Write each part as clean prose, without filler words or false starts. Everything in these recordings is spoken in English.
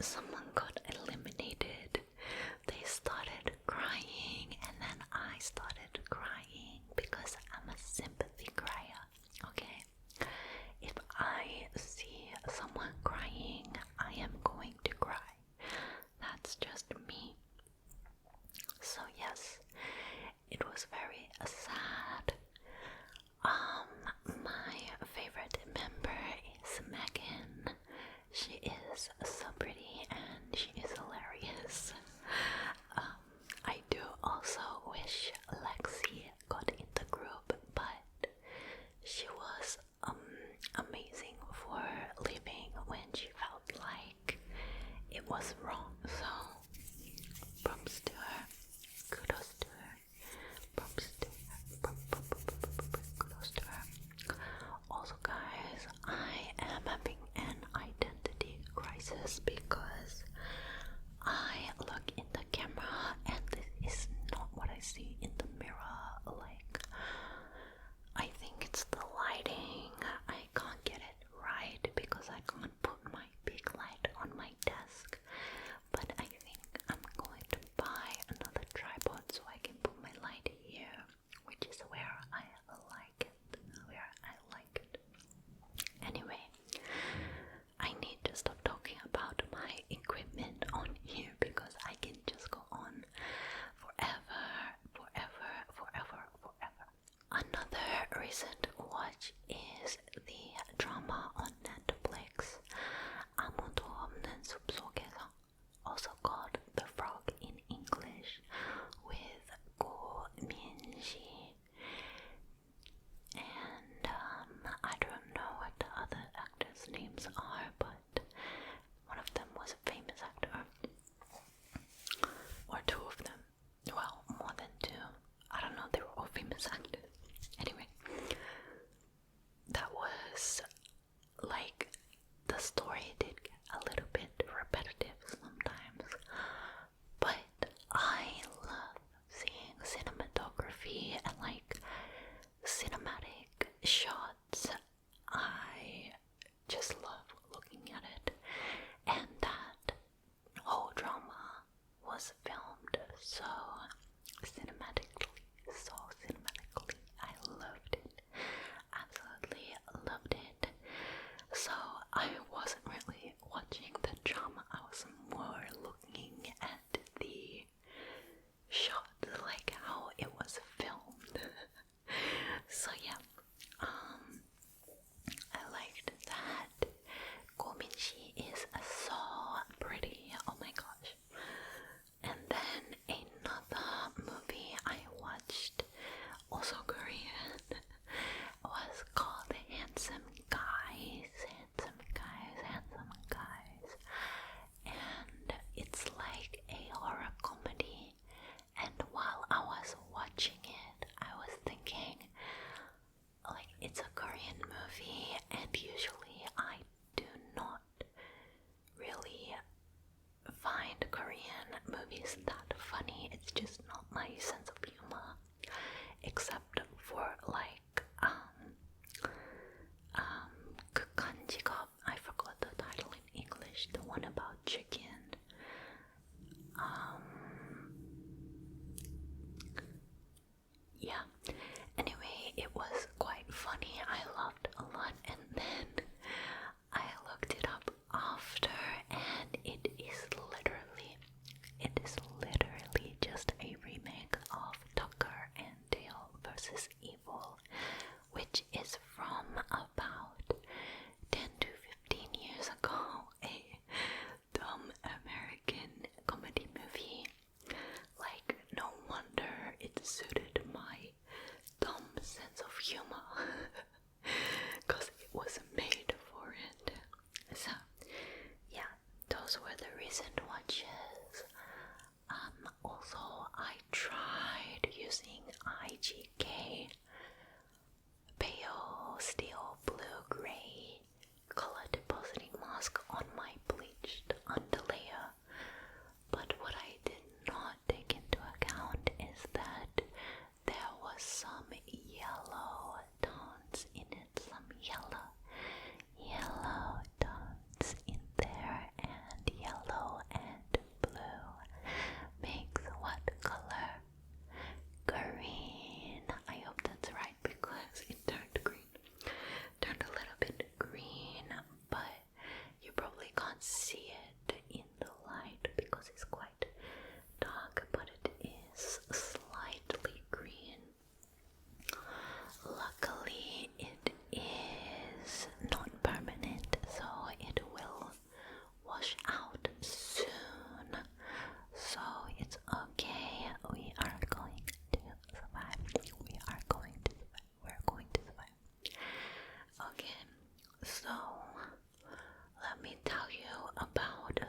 someone got eliminated. They started crying, and then I started crying because I'm a sympathy crier. Okay? If I see someone crying, I am going to cry. That's just me. So yes, it was very sad. My favorite member is Megan. She is so pretty and she is hilarious. I do also wish Lexi got in the group, but she was amazing for leaving when she felt like it was wrong. So props to her, kudos to her, props to her, kudos to her. Also guys, I am having an identity crisis because I look in the camera and this is not what I see in the mirror. Like, I think it's the lighting. I can't get it right because I can't put my big light on my desk. But I think I'm going to buy another tripod so I can put my light here, which is where I like it. Anyway, I need to stop talking about my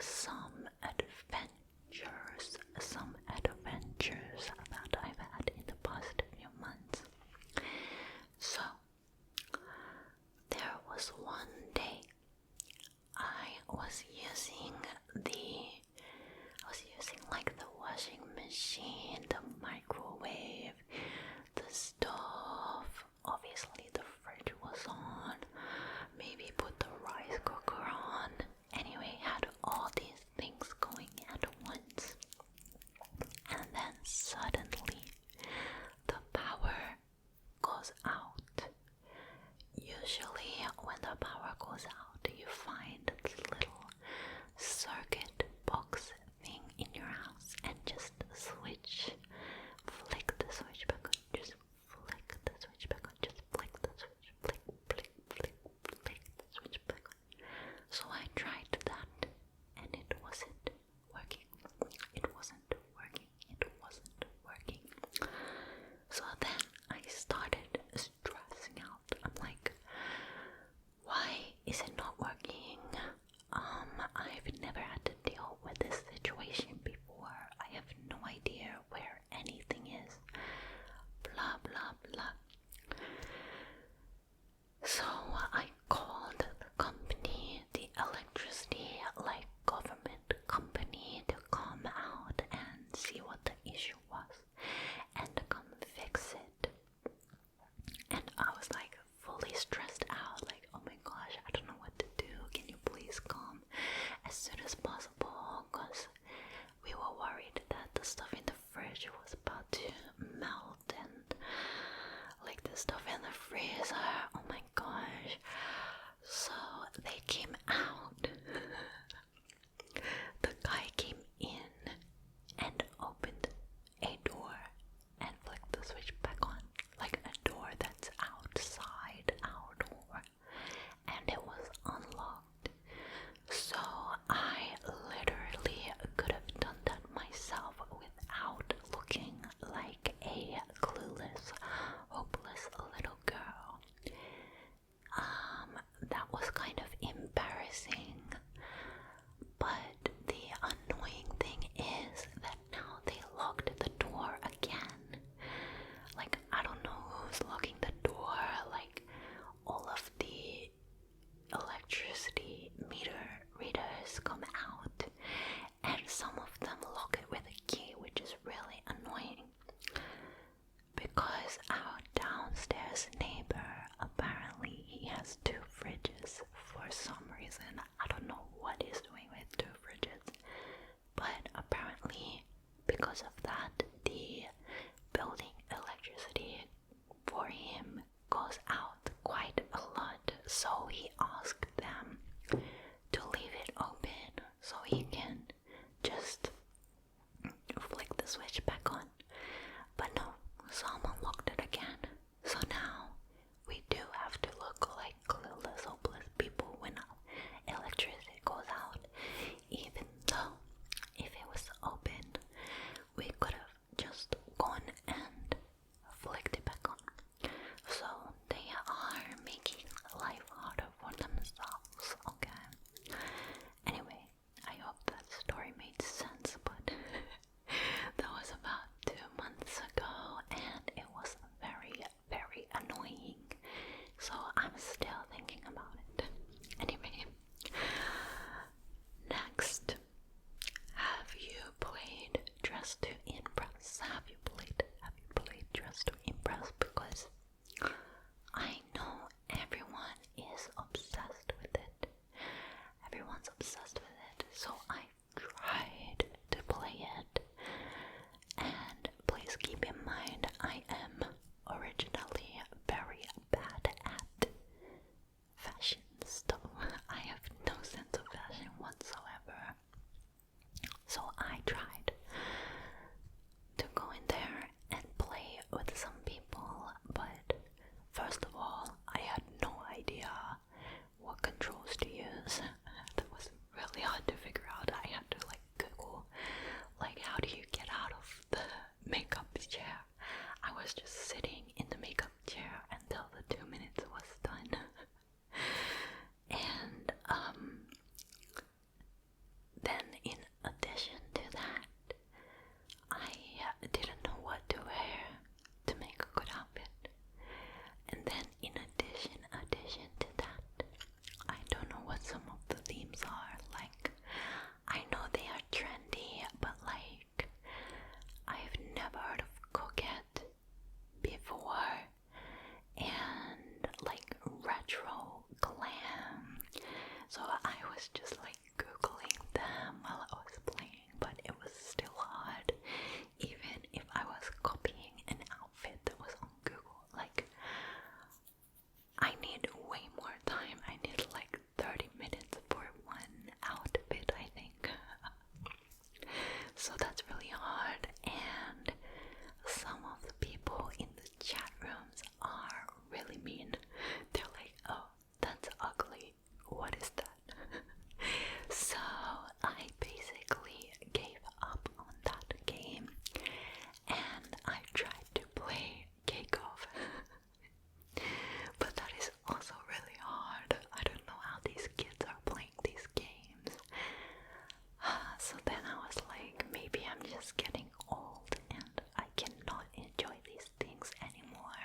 some adventures that I've had in the past few months. So there was one day I was using like the washing machine, the microwave, the stove, obviously the fridge was on, maybe put the rice cooker on. Anyway, had all these was just like googling them while I was playing, but it was still hard even if I was copying an outfit that was on Google. Like, I need way more time. I need like 30 minutes for one outfit, I think. So that's really hard, and some of the people in the chat rooms are really mean. They're like, oh, that's ugly. What is that? So I basically gave up on that game and I tried to play 𝘂𝘆𝗀𝗃. But that is also really hard. I don't know how these kids are playing these games. So then I was like, maybe I'm just getting old and I cannot enjoy these things anymore.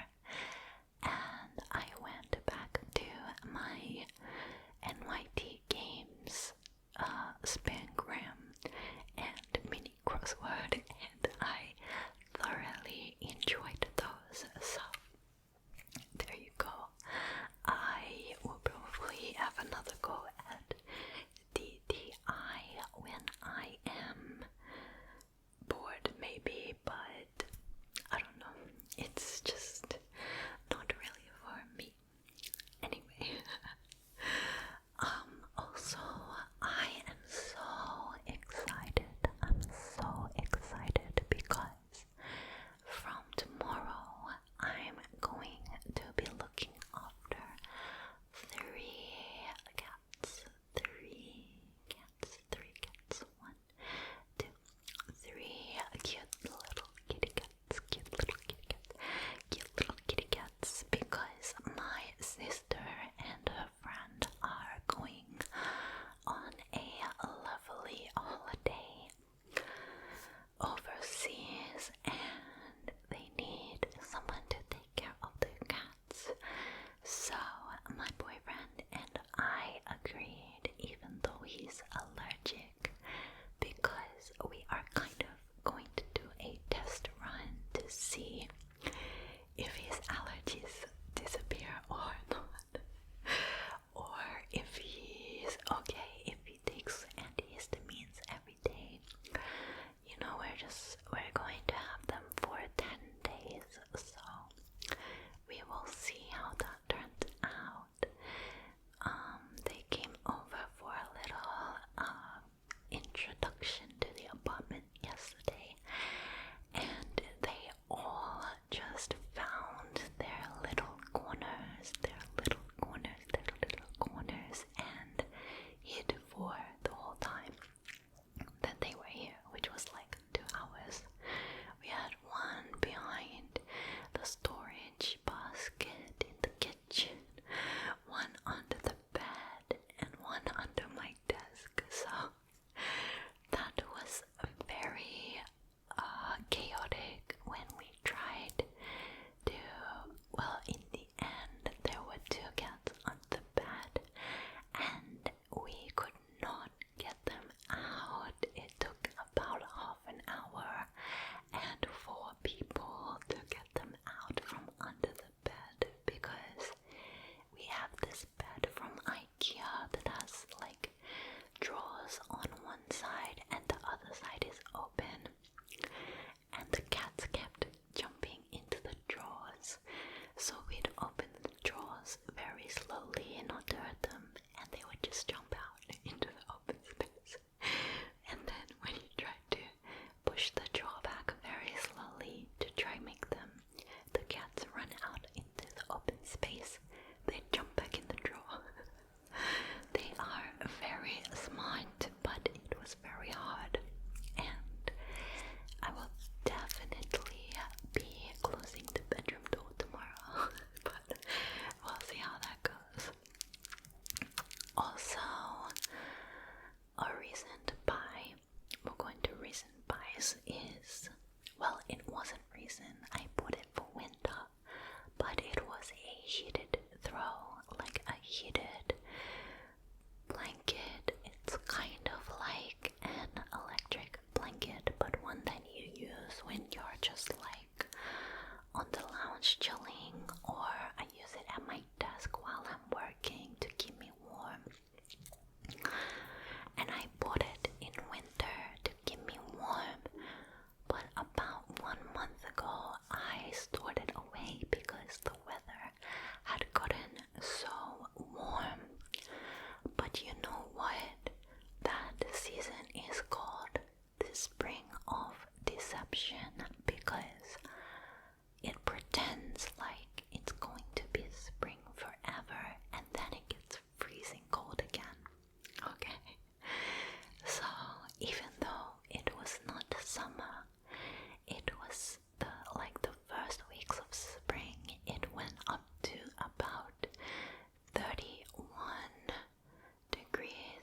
And I went back to my NYT games, spangram and mini crossword, and I thoroughly enjoyed those. So there you go. I will probably have another go at DDI when I am bored, maybe, but I don't know. It's just not really for me. Anyway, also, I am so excited. I'm so excited because from tomorrow I'm going to be looking after three cats. One, two, three cute little kitty cats. Cute little kitty cats, because my sister and her friend are going on a lovely holiday overseas and they need someone to take care of their cats. So my boyfriend and I agreed, even though he's allergic, because we are kind of going to do a test run to see if his allergies disappear or not, or if he's okay if he takes antihistamines every day. You know, we're going to have them for 10 days, so we will see how that turns out. They came over for a little introduction to the apartment yesterday, and they all just found their little corners, and hid for the whole time that they were here, which was like 2 hours. We had one behind the storage basket in the kitchen, one under the bed, and one under my desk. So that was very chaotic when we tried to, well, in the end there were 2 cats on the bed and we could not get them out. It took about half an hour and 4 people to get them out from under the bed, because we have this bed from IKEA that has like drawers on one side and the other side is open, and the cats kept jumping into the drawers, so we'd open the drawers very slowly not to hurt them, and they would just jump out into the open space. And then when you try to push the drawer back very slowly to try make the cats run out into the open space, they jump back in the drawer. They are very smart, but it was very hard, and I will definitely be closing the bedroom door tomorrow, but we'll see how that goes. Also, a recent buy, we're going to recent buys is, well, it wasn't recent, I bought it for winter, but it was a heated throw, like a heated blanket. It's kind of like an electric blanket, but one that you use when you're just like on the lounge chilling, or I use it at my desk while I'm working to keep me warm.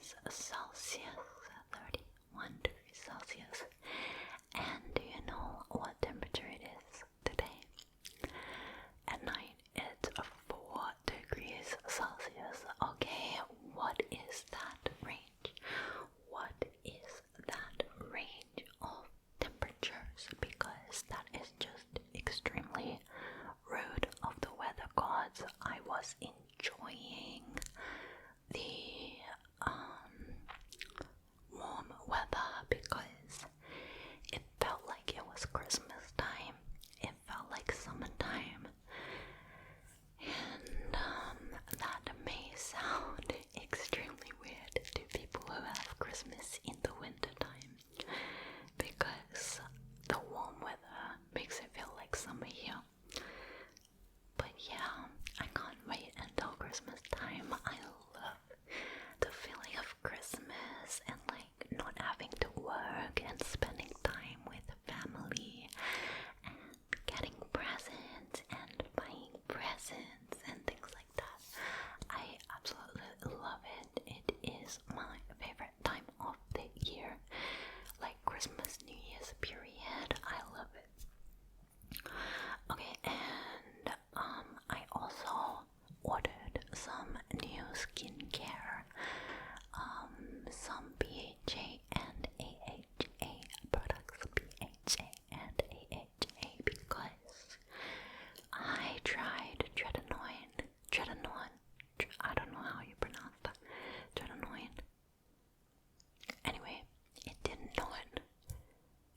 degrees Celsius, 31 degrees Celsius. And do you know what temperature it is today? At night it's 4 degrees Celsius. Okay, what is that range? What is that range of temperatures? Because that is just extremely rude of the weather gods. I was enjoying the warm weather because it felt like it was Christmas time. It felt like summertime. And that may sound extremely weird to people who have Christmas in the winter time, because the warm weather makes it feel like summer here. But yeah, I can't wait until Christmas time. I love the feeling of Christmas and like not having to work and spending time with family and getting presents and buying presents and things like that. I absolutely love it. It is my favorite time of the year. Like Christmas, New Year's period. I love it. Okay, and I also ordered some new skincare, some BHA and AHA products, BHA and AHA, because I tried tretinoin, I don't know how you pronounce that, tretinoin. Anyway, it did not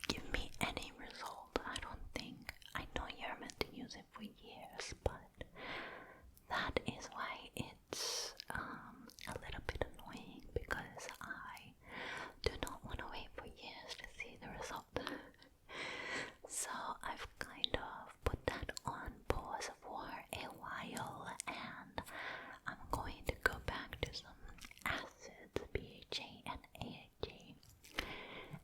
give me any result. I don't think. I know you're meant to use it for years, but that is why it's a little bit annoying, because I do not want to wait for years to see the result. So I've kind of put that on pause for a while, and I'm going to go back to some acids, BHA and AHA.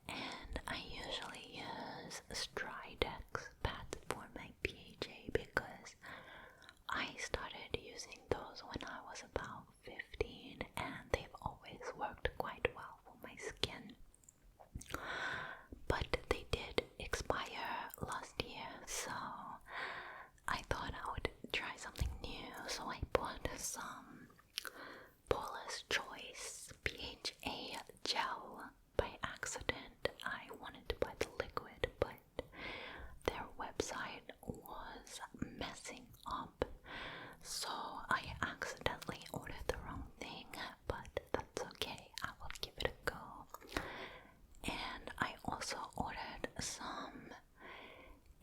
And I usually use Stridex pads for my BHA because I started using those when I was about 15, and they've always worked quite well for my skin. But they did expire last year, so I thought I would try something new. So I bought some Paula's Choice BHA gel by accident. I wanted to buy the liquid, but their website was messing up, so I accidentally ordered the wrong thing, but that's okay. I will give it a go. And I also ordered some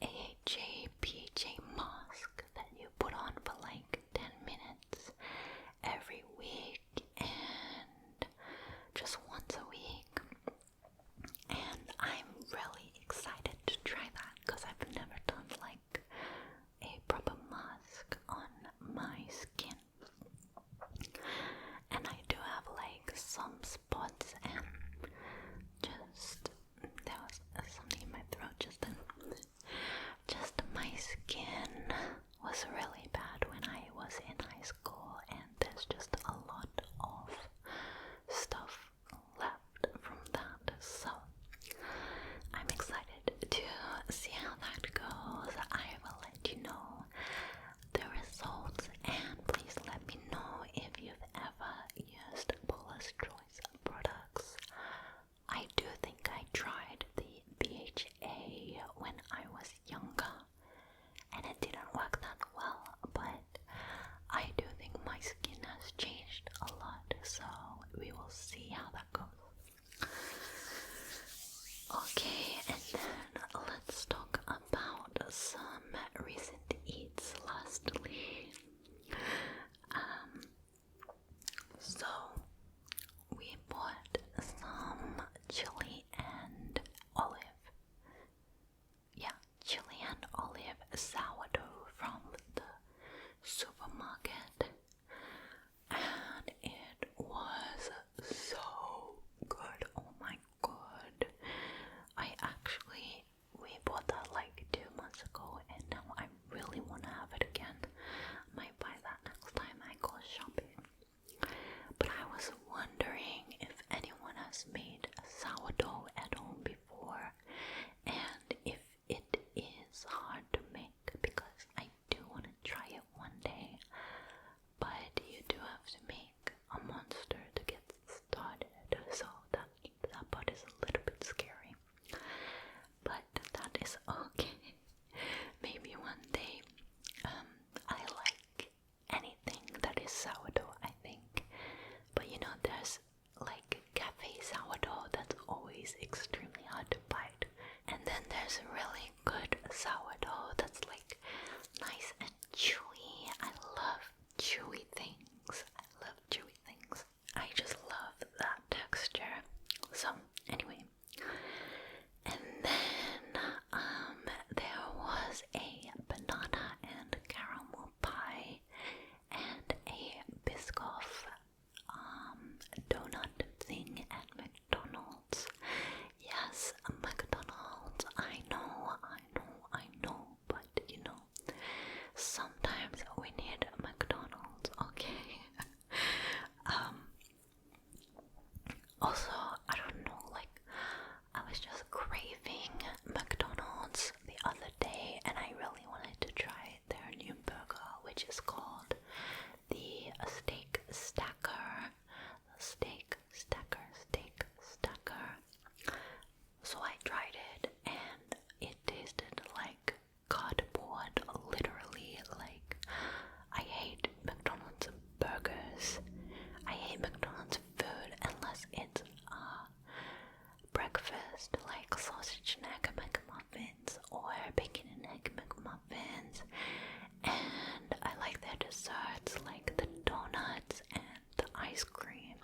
AHA PHA mask that you put on for like 10 minutes every week, and just once a week. And I'm really excited to try that because I've never done like a proper mask on my skin. And I do have like some spots, and just there was something in my throat just then. Just my skin was really bad when I was in high school, and there's just a lot of stuff left from that. So I'm excited to see how that goes. I will let you know the results, and please let me know if you've ever used Paula's Choice products. I do think I tried the BHA when I was younger, and it didn't work that well, but I do think my skin has changed a lot, so we will see how that goes. Okay, and then let's talk about some recent eats lastly. So we bought some chili and olive sourdough from the supermarket, and it was so good. Oh my god. We bought that like 2 months ago, and now I really want to have it again. Also, I don't know, like, I was just craving McDonald's the other day and I really wanted to try their new burger, which is called the Steak Stacker. Steak Stacker. So I tried it and it tasted like cardboard, literally. Like, I hate McDonald's burgers. I hate McDonald's food unless it's breakfast, like sausage and egg McMuffins or bacon and egg McMuffins. And I like their desserts, like the donuts and the ice cream.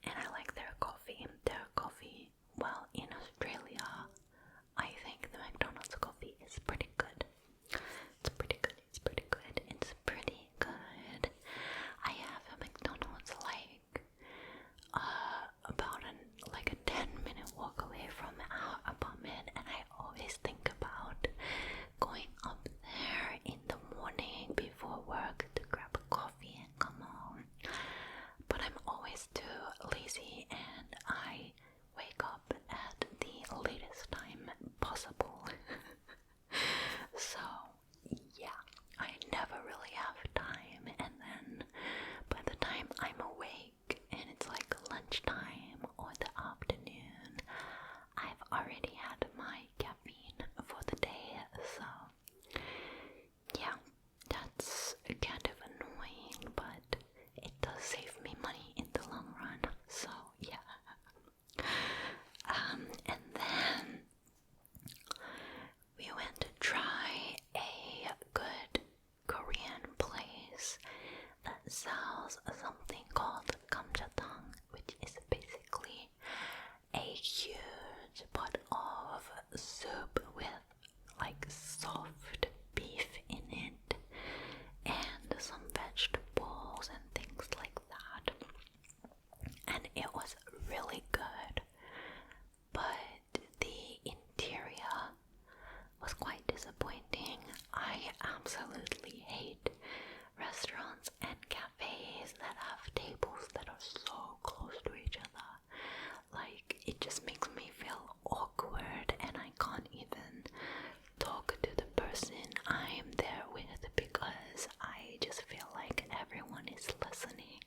And I like their coffee. Their coffee, well, in Australia, I think the McDonald's coffee is pretty good. It's pretty good. I have a McDonald's like about a 10-minute walk away from our apartment, and I always think about going up there in the morning before work to grab a coffee and come home. But I'm always too lazy and I wake up at the latest time possible. So yeah, I never really have time, and then by the time I'm awake and it's like lunchtime or the afternoon, I've already had my caffeine for the day. So yeah, that's kind of annoying, but it does save me money in the long run. So yeah. And then we went to try a good Korean place that sells something called 𝘁𝘆𝘀, which is basically a huge pot of soup with like soft beef in it and some vegetables and things like that. And it was really good, but the interior was quite disappointing. I absolutely hate restaurants and cafes that have tables that are so close to each other. Like, it just makes me feel awkward and I can't even talk to the person I'm there with because I just feel like everyone is listening.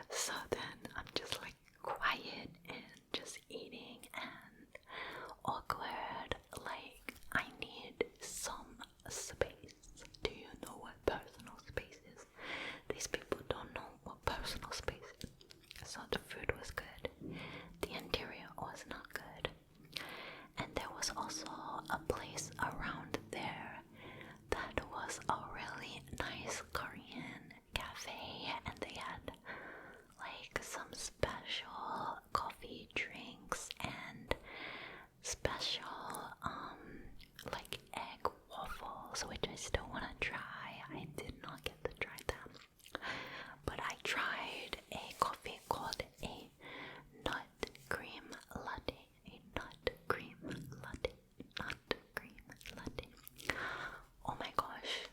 So then I'm just like quiet and just eating and awkward. Like, I need some space. Do you know what personal space is? These people don't know what personal space is. So the food was good. The interior was not good. And there was also a place around there that was a really nice Korean cafe, and they had like some special coffee drinks and special like egg waffles, which I still want to try. I did not get to try them, but I tried a coffee called a nut cream latte. Oh my gosh,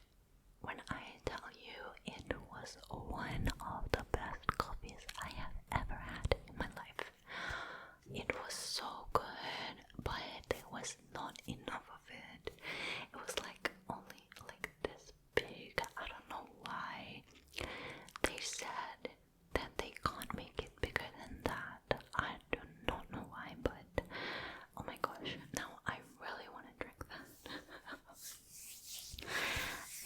when I tell you, it was one of the best coffees I have ever had in my life. It was so good, but there was not enough of it. It was like only like this big. I don't know why. They said that they can't make it bigger than that. I do not know why, but oh my gosh, now I really want to drink that.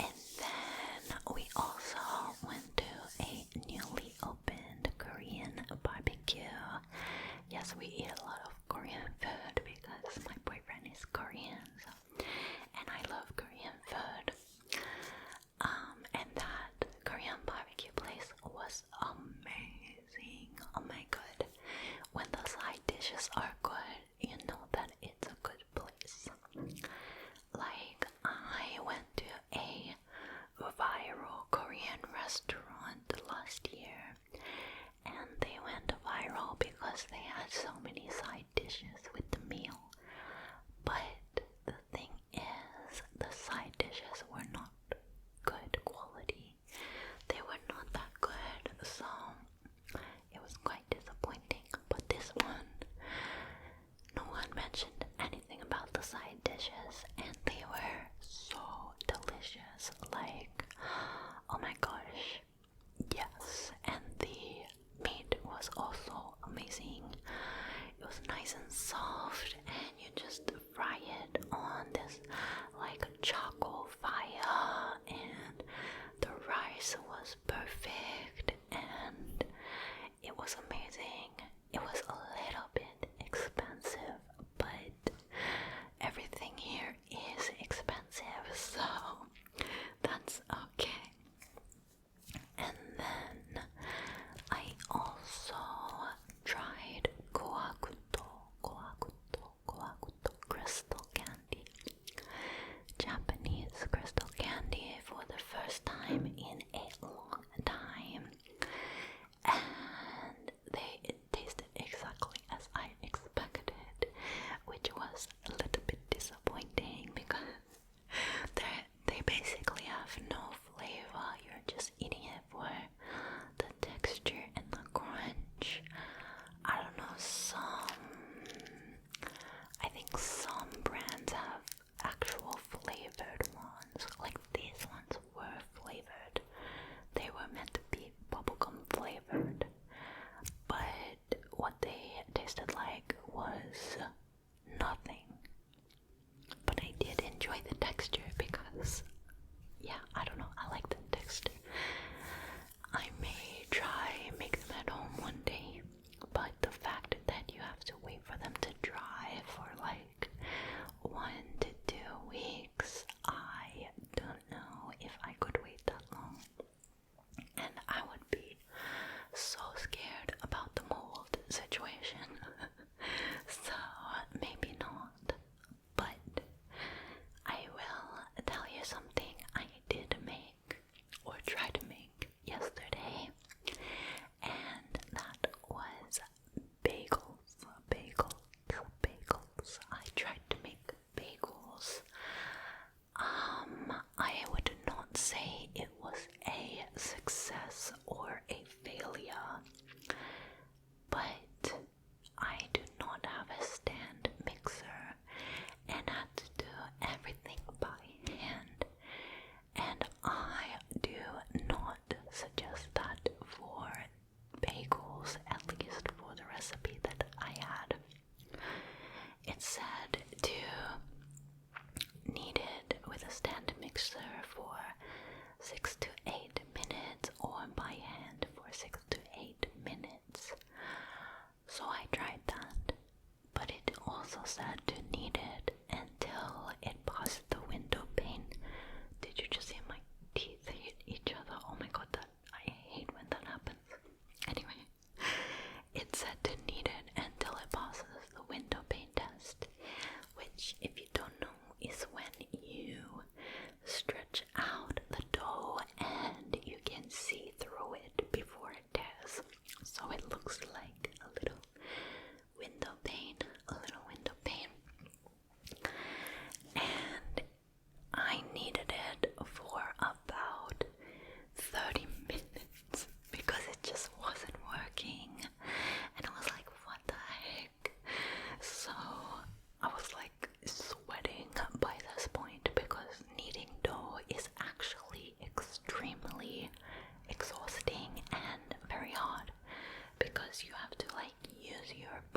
And then we also went to a newly opened Korean barbecue. Yes, we eat a lot of Korean food because my boyfriend is Korean, so, and I love Korean food. And that Korean barbecue place was amazing. Oh my god. When the side dishes are good, you know that it's a good place. Like, I went to a viral Korean restaurant last year, and they went viral because they had so many side dishes with the meal. But the thing is, the side dishes were not good quality. They were not that good, so it was quite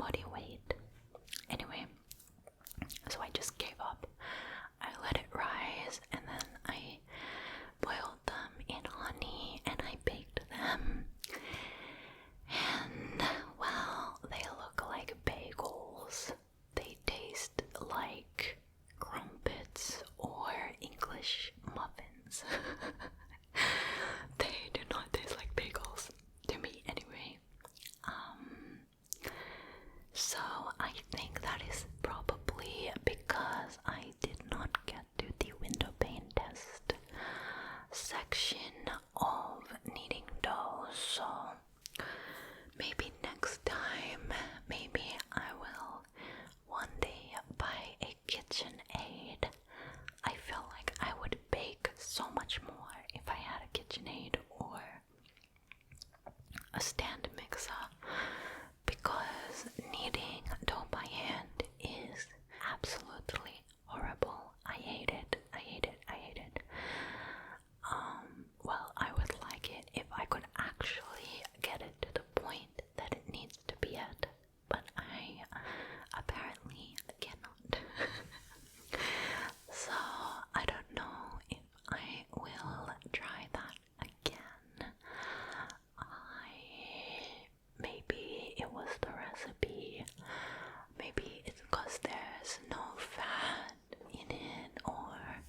body weight. Anyway, so I just gave up. I let it rise, and then I boiled them in honey and I baked them. And well, they look like bagels. They taste like crumpets or English muffins. They do not taste like bagels to me anyway. So I think that is probably because I did not get to the window pane test section of kneading dough. So maybe next time, maybe I will one day buy a KitchenAid. I feel like I would bake so much more if I had a KitchenAid or a stand mixer, because kneading dough by hand is absolutely horrible. I hate it. I hate it. I hate it. Well, I would like it if I could actually get it to the point that it needs to be at, but I apparently cannot. So I don't know if I will try that again. Maybe it was the recipe, maybe it's because there's no fat in it, or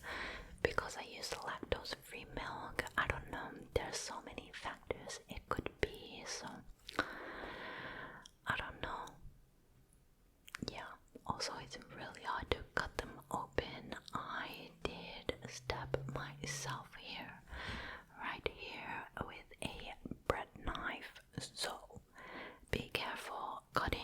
because I used lactose-free milk. I don't know, there's so many factors it could be, so I don't know. Yeah, also it's really hard to cut them open. I did stab myself here, right here, with a bread knife, so be careful cutting